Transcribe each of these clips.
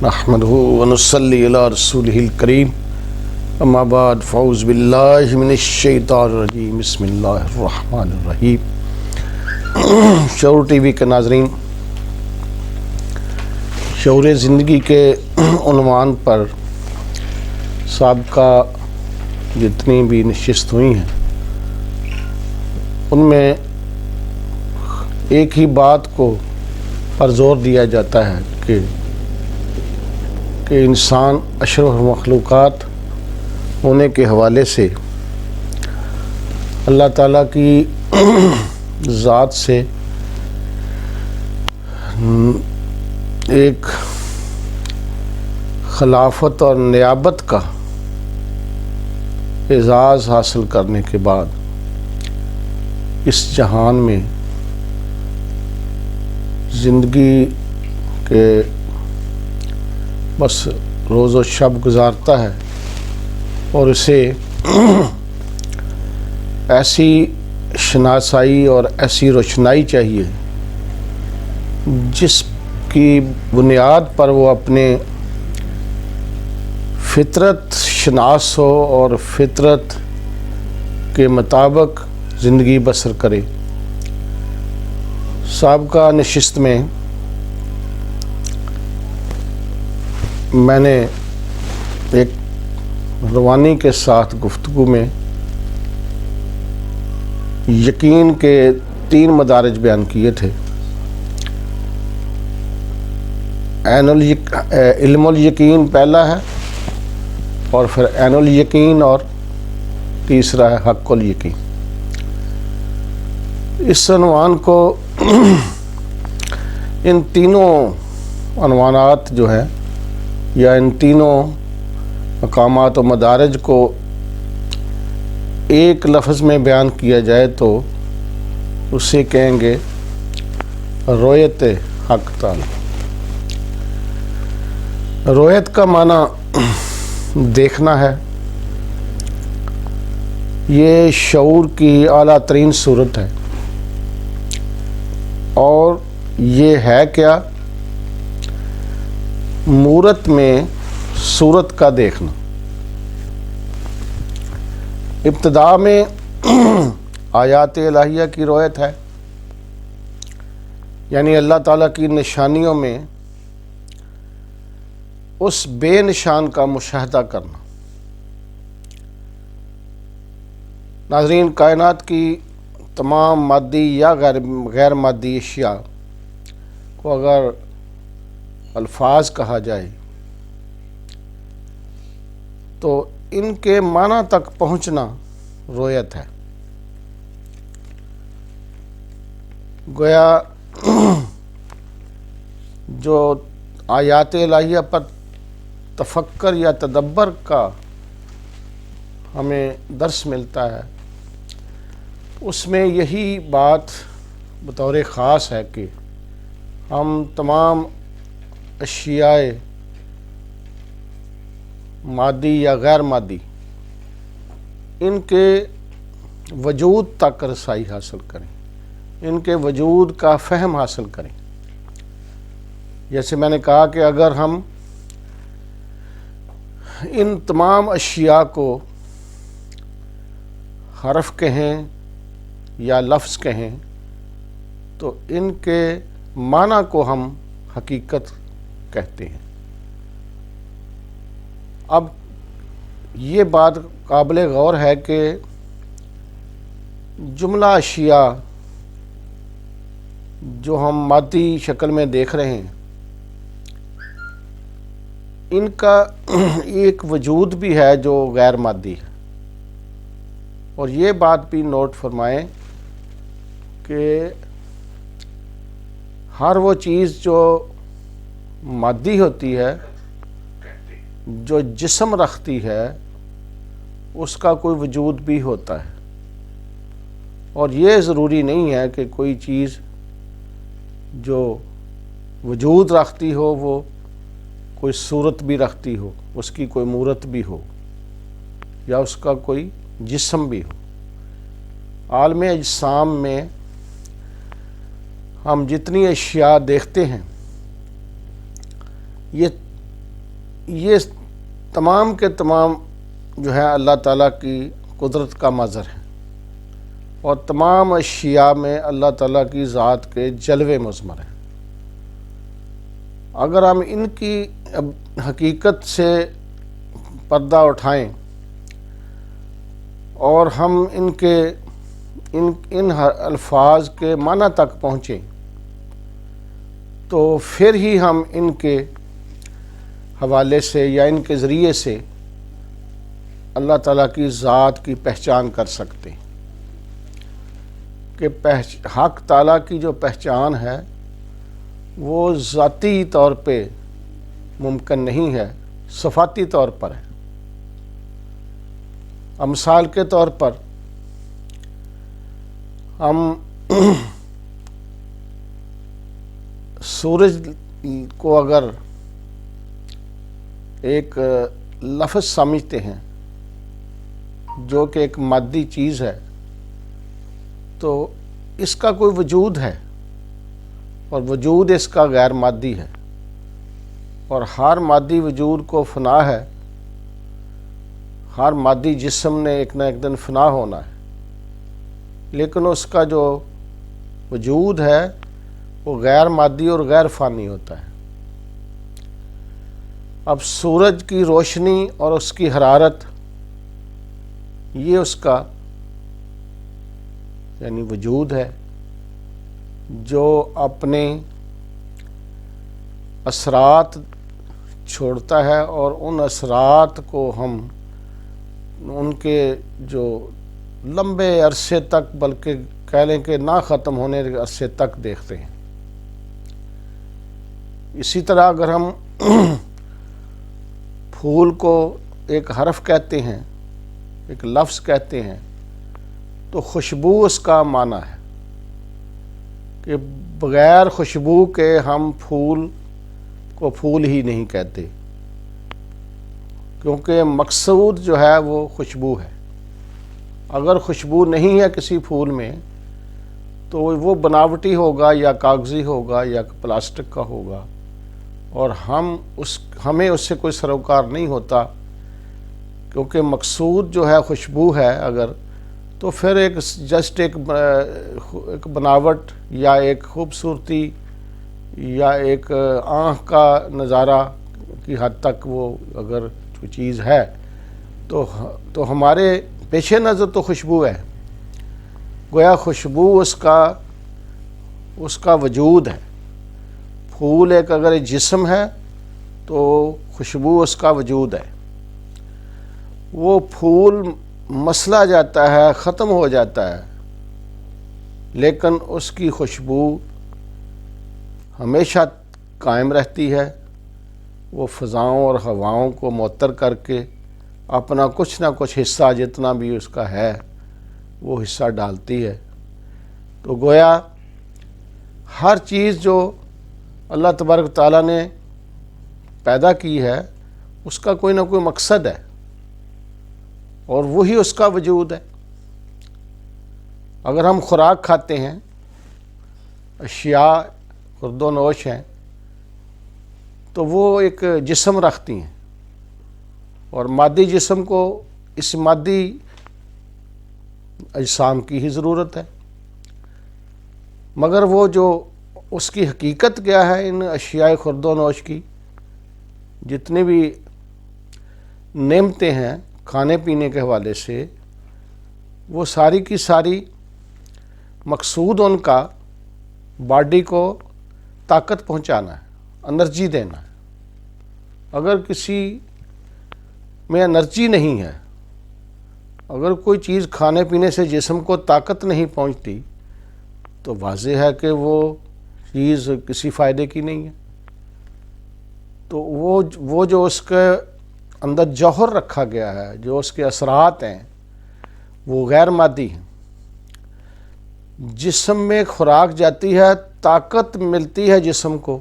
نحمده ونصلي على رسوله الكريم اما بعد فاعوذ باللہ من الشیطان الرجیم بسم اللہ الرحمن الرحیم۔ شعور ٹی وی کے ناظرین، شعور زندگی کے عنوان پر سابقہ جتنی بھی نشست ہوئی ہیں ان میں ایک ہی بات کو پر زور دیا جاتا ہے کہ انسان اشرف مخلوقات ہونے کے حوالے سے اللہ تعالیٰ کی ذات سے ایک خلافت اور نیابت کا اعزاز حاصل کرنے کے بعد اس جہان میں زندگی کے بس روز و شب گزارتا ہے اور اسے ایسی شناسائی اور ایسی روشنائی چاہیے جس کی بنیاد پر وہ اپنے فطرت شناس ہو اور فطرت کے مطابق زندگی بسر کرے۔ سابقہ نشست میں میں نے ایک روانی کے ساتھ گفتگو میں یقین کے 3 مدارج بیان کیے تھے۔ علم الیقین پہلا ہے، اور پھر عین الیقین، اور تیسرا ہے حق الیقین۔ اس عنوان کو ان تینوں عنوانات جو ہیں یا ان تینوں مقامات و مدارج کو ایک لفظ میں بیان کیا جائے تو اسے کہیں گے رویت حق تعالی۔ رویت کا معنی دیکھنا ہے۔ یہ شعور کی اعلیٰ ترین صورت ہے، اور یہ ہے کیا؟ مورت میں صورت کا دیکھنا۔ ابتدا میں آیات الہیہ کی رویت ہے، یعنی اللہ تعالیٰ کی نشانیوں میں اس بے نشان کا مشاہدہ کرنا۔ ناظرین، کائنات کی تمام مادی یا غیر مادی اشیاء کو اگر الفاظ کہا جائے تو ان کے معنی تک پہنچنا رویت ہے۔ گویا جو آیات الہیہ پر تفکر یا تدبر کا ہمیں درس ملتا ہے، اس میں یہی بات بطور خاص ہے کہ ہم تمام اشیاء مادی یا غیر مادی ان کے وجود تک رسائی حاصل کریں، ان کے وجود کا فہم حاصل کریں۔ جیسے میں نے کہا کہ اگر ہم ان تمام اشیاء کو حرف کہیں یا لفظ کہیں تو ان کے معنی کو ہم حقیقت کہتے ہیں۔ اب یہ بات قابل غور ہے کہ جملہ اشیاء جو ہم مادی شکل میں دیکھ رہے ہیں، ان کا ایک وجود بھی ہے جو غیر مادی ہے۔ اور یہ بات بھی نوٹ فرمائیں کہ ہر وہ چیز جو مادی ہوتی ہے، جو جسم رکھتی ہے، اس کا کوئی وجود بھی ہوتا ہے۔ اور یہ ضروری نہیں ہے کہ کوئی چیز جو وجود رکھتی ہو وہ کوئی صورت بھی رکھتی ہو، اس کی کوئی مورت بھی ہو، یا اس کا کوئی جسم بھی ہو۔ عالم اجسام میں ہم جتنی اشیاء دیکھتے ہیں یہ یہ تمام کے تمام جو ہے اللہ تعالیٰ کی قدرت کا مظہر ہے، اور تمام اشیاء میں اللہ تعالیٰ کی ذات کے جلوے مضمر ہیں۔ اگر ہم ان کی حقیقت سے پردہ اٹھائیں اور ہم ان الفاظ کے معنی تک پہنچیں تو پھر ہی ہم ان کے حوالے سے یا ان کے ذریعے سے اللہ تعالیٰ کی ذات کی پہچان کر سکتے ہیں کہ حق تعالیٰ کی جو پہچان ہے وہ ذاتی طور پہ ممکن نہیں ہے، صفاتی طور پر ہے۔ مثال کے طور پر ہم سورج کو اگر ایک لفظ سمجھتے ہیں جو کہ ایک مادی چیز ہے، تو اس کا کوئی وجود ہے اور وجود اس کا غیر مادی ہے، اور ہر مادی وجود کو فنا ہے، ہر مادی جسم نے ایک نہ ایک دن فنا ہونا ہے، لیکن اس کا جو وجود ہے وہ غیر مادی اور غیر فانی ہوتا ہے۔ اب سورج کی روشنی اور اس کی حرارت یہ اس کا یعنی وجود ہے جو اپنے اثرات چھوڑتا ہے، اور ان اثرات کو ہم ان کے جو لمبے عرصے تک، بلکہ کہہ لیں کہ نہ ختم ہونے کے عرصے تک دیکھتے ہیں۔ اسی طرح اگر ہم پھول کو ایک حرف کہتے ہیں، ایک لفظ کہتے ہیں، تو خوشبو اس کا معنی ہے کہ بغیر خوشبو کے ہم پھول کو پھول ہی نہیں کہتے، کیونکہ مقصود جو ہے وہ خوشبو ہے۔ اگر خوشبو نہیں ہے کسی پھول میں تو وہ بناوٹی ہوگا یا کاغذی ہوگا یا پلاسٹک کا ہوگا، اور ہمیں اس سے کوئی سروکار نہیں ہوتا، کیونکہ مقصود جو ہے خوشبو ہے اگر، تو پھر ایک بناوٹ یا ایک خوبصورتی یا ایک آنکھ کا نظارہ کی حد تک وہ اگر کوئی چیز ہے تو ہمارے پیش نظر تو خوشبو ہے، گویا خوشبو اس کا وجود ہے۔ پھول ایک اگر جسم ہے تو خوشبو اس کا وجود ہے۔ وہ پھول مسلا جاتا ہے، ختم ہو جاتا ہے، لیکن اس کی خوشبو ہمیشہ قائم رہتی ہے۔ وہ فضاؤں اور ہواؤں کو معطر کر کے اپنا کچھ نہ کچھ حصہ جتنا بھی اس کا ہے وہ حصہ ڈالتی ہے۔ تو گویا ہر چیز جو اللہ تبارک تعالیٰ نے پیدا کی ہے اس کا کوئی نہ کوئی مقصد ہے، اور وہی اس کا وجود ہے۔ اگر ہم خوراک کھاتے ہیں، اشیاء خورد و نوش ہیں، تو وہ ایک جسم رکھتی ہیں، اور مادی جسم کو اس مادی اجسام کی ہی ضرورت ہے، مگر وہ جو اس کی حقیقت کیا ہے ان اشیاء خورد و نوش کی، جتنی بھی نعمتیں ہیں کھانے پینے کے حوالے سے، وہ ساری کی ساری مقصود ان کا باڈی کو طاقت پہنچانا ہے، انرجی دینا ہے۔ اگر کسی میں انرجی نہیں ہے، اگر کوئی چیز کھانے پینے سے جسم کو طاقت نہیں پہنچتی، تو واضح ہے کہ وہ چیز کسی فائدے کی نہیں ہے۔ تو وہ جو اس کے اندر جوہر رکھا گیا ہے، جو اس کے اثرات ہیں، وہ غیر مادی ہیں۔ جسم میں خوراک جاتی ہے، طاقت ملتی ہے جسم کو،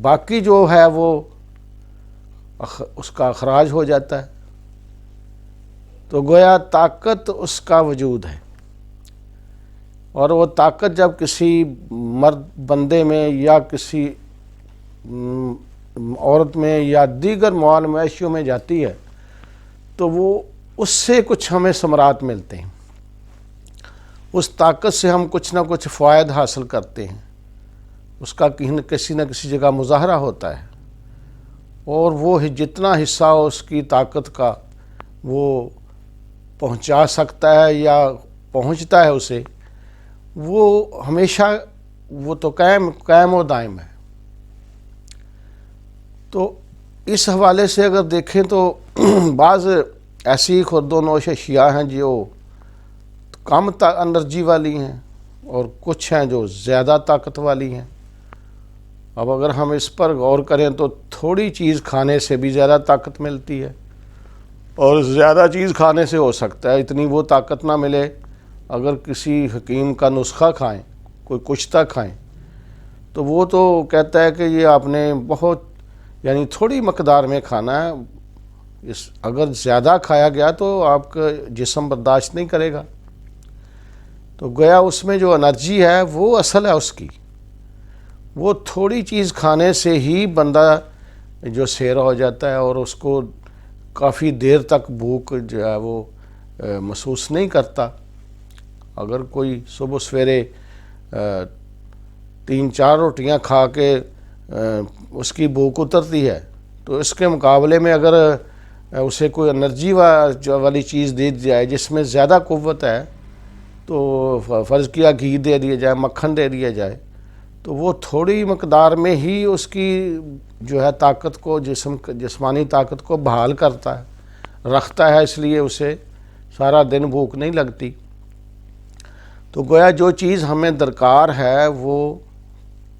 باقی جو ہے وہ اس کا اخراج ہو جاتا ہے۔ تو گویا طاقت اس کا وجود ہے، اور وہ طاقت جب کسی مرد بندے میں یا کسی عورت میں یا دیگر موال مویشیوں میں جاتی ہے تو وہ اس سے کچھ ہمیں ثمرات ملتے ہیں، اس طاقت سے ہم کچھ نہ کچھ فوائد حاصل کرتے ہیں، اس کا کسی نہ کسی جگہ مظاہرہ ہوتا ہے، اور وہ جتنا حصہ اس کی طاقت کا وہ پہنچا سکتا ہے یا پہنچتا ہے اسے، وہ ہمیشہ وہ تو قائم و دائم ہے۔ تو اس حوالے سے اگر دیکھیں تو بعض ایسی خورد و نوش اشیاء ہیں جو کم انرجی والی ہیں اور کچھ ہیں جو زیادہ طاقت والی ہیں۔ اب اگر ہم اس پر غور کریں تو تھوڑی چیز کھانے سے بھی زیادہ طاقت ملتی ہے، اور زیادہ چیز کھانے سے ہو سکتا ہے اتنی وہ طاقت نہ ملے۔ اگر کسی حکیم کا نسخہ کھائیں، کوئی کشتہ کھائیں، تو وہ تو کہتا ہے کہ یہ آپ نے بہت یعنی تھوڑی مقدار میں کھانا ہے، اگر زیادہ کھایا گیا تو آپ کا جسم برداشت نہیں کرے گا۔ تو گویا اس میں جو انرجی ہے وہ اصل ہے اس کی، وہ تھوڑی چیز کھانے سے ہی بندہ جو سیرا ہو جاتا ہے اور اس کو کافی دیر تک بھوک جو ہے وہ محسوس نہیں کرتا۔ اگر کوئی صبح سویرے 3-4 روٹیاں کھا کے اس کی بھوک اترتی ہے، تو اس کے مقابلے میں اگر اسے کوئی انرجی والی چیز دے دی جائے جس میں زیادہ قوت ہے، تو فرض کیا گھی دے دیا جائے، مکھن دے دیا جائے، تو وہ تھوڑی مقدار میں ہی اس کی جو ہے طاقت کو جسمانی طاقت کو بحال کرتا ہے، رکھتا ہے، اس لیے اسے سارا دن بھوک نہیں لگتی۔ تو گویا جو چیز ہمیں درکار ہے وہ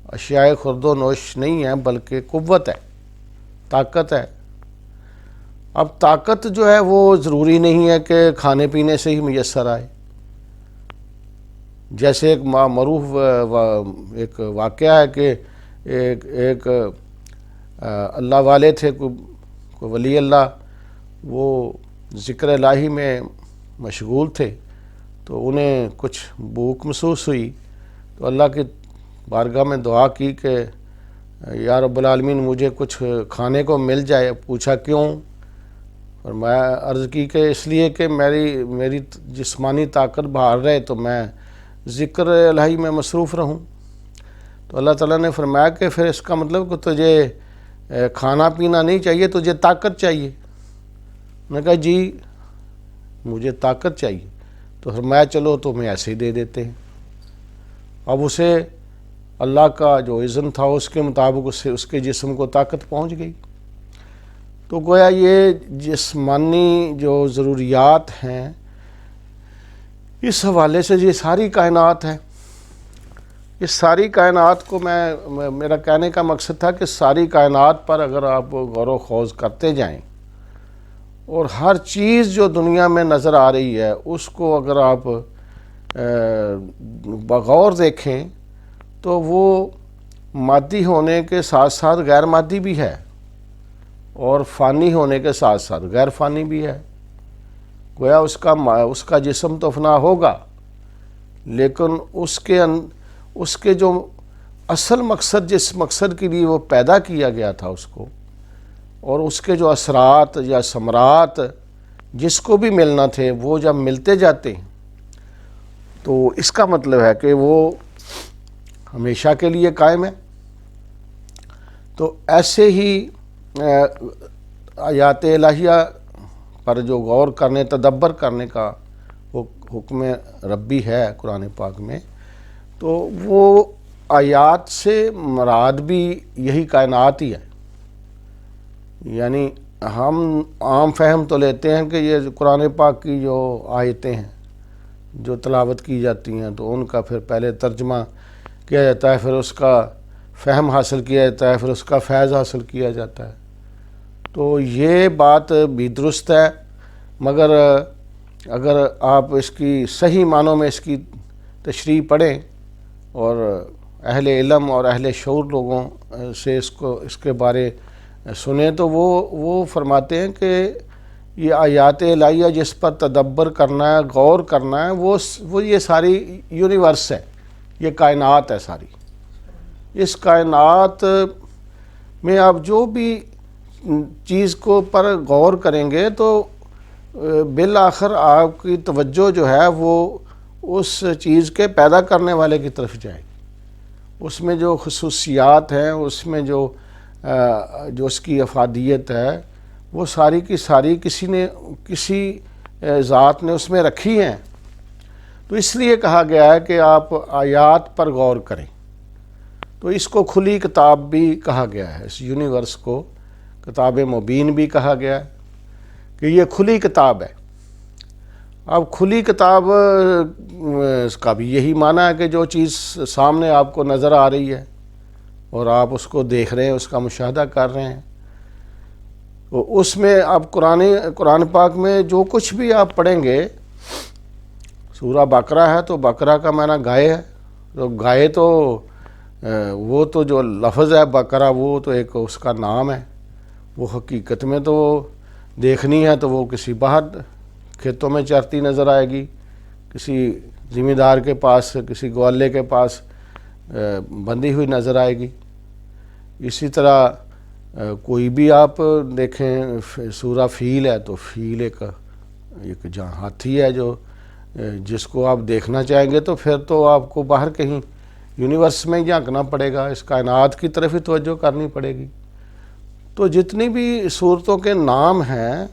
اشیاء خورد و نوش نہیں ہے بلکہ قوت ہے، طاقت ہے۔ اب طاقت جو ہے وہ ضروری نہیں ہے کہ کھانے پینے سے ہی میسر آئے۔ جیسے ایک معروف ایک واقعہ ہے کہ ایک اللہ والے تھے، کوئی ولی اللہ، وہ ذکر الہی میں مشغول تھے، تو انہیں کچھ بھوک محسوس ہوئی، تو اللہ کی بارگاہ میں دعا کی کہ یا رب العالمین مجھے کچھ کھانے کو مل جائے۔ پوچھا کیوں؟ اور میں عرض کی کہ اس لیے کہ میری جسمانی طاقت باہر رہے تو میں ذکر الہی میں مصروف رہوں۔ تو اللہ تعالیٰ نے فرمایا کہ پھر اس کا مطلب کہ تجھے کھانا پینا نہیں چاہیے، تجھے طاقت چاہیے۔ میں نے کہا جی مجھے طاقت چاہیے، تو فرمایا چلو تمہیں ایسے ہی دے دیتے ہیں۔ اب اسے اللہ کا جو اذن تھا اس کے مطابق اس کے جسم کو طاقت پہنچ گئی۔ تو گویا یہ جسمانی جو ضروریات ہیں اس حوالے سے یہ ساری کائنات ہے۔ اس ساری کائنات کو میرا کہنے کا مقصد تھا کہ ساری کائنات پر اگر آپ غور و خوض کرتے جائیں اور ہر چیز جو دنیا میں نظر آ رہی ہے اس کو اگر آپ بغور دیکھیں تو وہ مادی ہونے کے ساتھ ساتھ غیر مادی بھی ہے، اور فانی ہونے کے ساتھ ساتھ غیر فانی بھی ہے۔ گویا اس کا جسم تو فنا ہوگا، لیکن اس کے جو اصل مقصد، جس مقصد کے لیے وہ پیدا کیا گیا تھا اس کو، اور اس کے جو اثرات یا ثمرات جس کو بھی ملنا تھے وہ جب ملتے جاتے ہیں تو اس کا مطلب ہے کہ وہ ہمیشہ کے لیے قائم ہے۔ تو ایسے ہی آیات الہیہ پر جو غور کرنے، تدبر کرنے کا حکم ربی ہے قرآن پاک میں، تو وہ آیات سے مراد بھی یہی کائنات ہی ہے۔ یعنی ہم عام فہم تو لیتے ہیں کہ یہ قرآن پاک کی جو آیتیں ہیں جو تلاوت کی جاتی ہیں تو ان کا پھر پہلے ترجمہ کیا جاتا ہے، پھر اس کا فہم حاصل کیا جاتا ہے، پھر اس کا فیض حاصل کیا جاتا ہے۔ تو یہ بات بھی درست ہے، مگر اگر آپ اس کی صحیح معنوں میں اس کی تشریح پڑھیں اور اہل علم اور اہل شعور لوگوں سے اس کے بارے سنیں تو وہ فرماتے ہیں کہ یہ آیات الہیہ جس پر تدبر کرنا ہے، غور کرنا ہے، وہ یہ ساری یونیورس ہے، یہ کائنات ہے ساری۔ اس کائنات میں آپ جو بھی چیز کو پر غور کریں گے تو بالآخر آپ کی توجہ جو ہے وہ اس چیز کے پیدا کرنے والے کی طرف جائے گی. اس میں جو خصوصیات ہیں، اس میں جو اس کی افادیت ہے، وہ ساری کی ساری کسی ذات نے اس میں رکھی ہیں. تو اس لیے کہا گیا ہے کہ آپ آیات پر غور کریں. تو اس کو کھلی کتاب بھی کہا گیا ہے، اس یونیورس کو کتاب مبین بھی کہا گیا ہے کہ یہ کھلی کتاب ہے. اب کھلی کتاب اس کا بھی یہی معنی ہے کہ جو چیز سامنے آپ کو نظر آ رہی ہے اور آپ اس کو دیکھ رہے ہیں، اس کا مشاہدہ کر رہے ہیں. تو اس میں آپ قرآن پاک میں جو کچھ بھی آپ پڑھیں گے، سورہ بقرہ ہے تو بقرہ کا معنی گائے ہے. تو گائے تو وہ تو جو لفظ ہے بقرہ، وہ تو ایک اس کا نام ہے. وہ حقیقت میں تو دیکھنی ہے تو وہ کسی باہر کھیتوں میں چرتی نظر آئے گی، کسی ذمہ دار کے پاس، کسی گوالے کے پاس بندھی ہوئی نظر آئے گی. اسی طرح کوئی بھی آپ دیکھیں، سورہ فیل ہے تو فیل ایک جہاں ہاتھی ہے جو جس کو آپ دیکھنا چاہیں گے تو پھر تو آپ کو باہر کہیں یونیورس میں جھانکنا پڑے گا، اس کائنات کی طرف ہی توجہ کرنی پڑے گی. تو جتنی بھی صورتوں کے نام ہیں،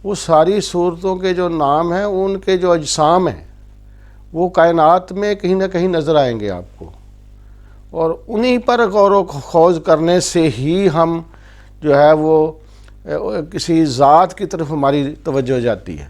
وہ ساری صورتوں کے جو نام ہیں، ان کے جو اجسام ہیں وہ کائنات میں کہیں نہ کہیں نظر آئیں گے آپ کو. اور انہی پر غور و خوض کرنے سے ہی ہم جو ہے وہ کسی ذات کی طرف ہماری توجہ جاتی ہے.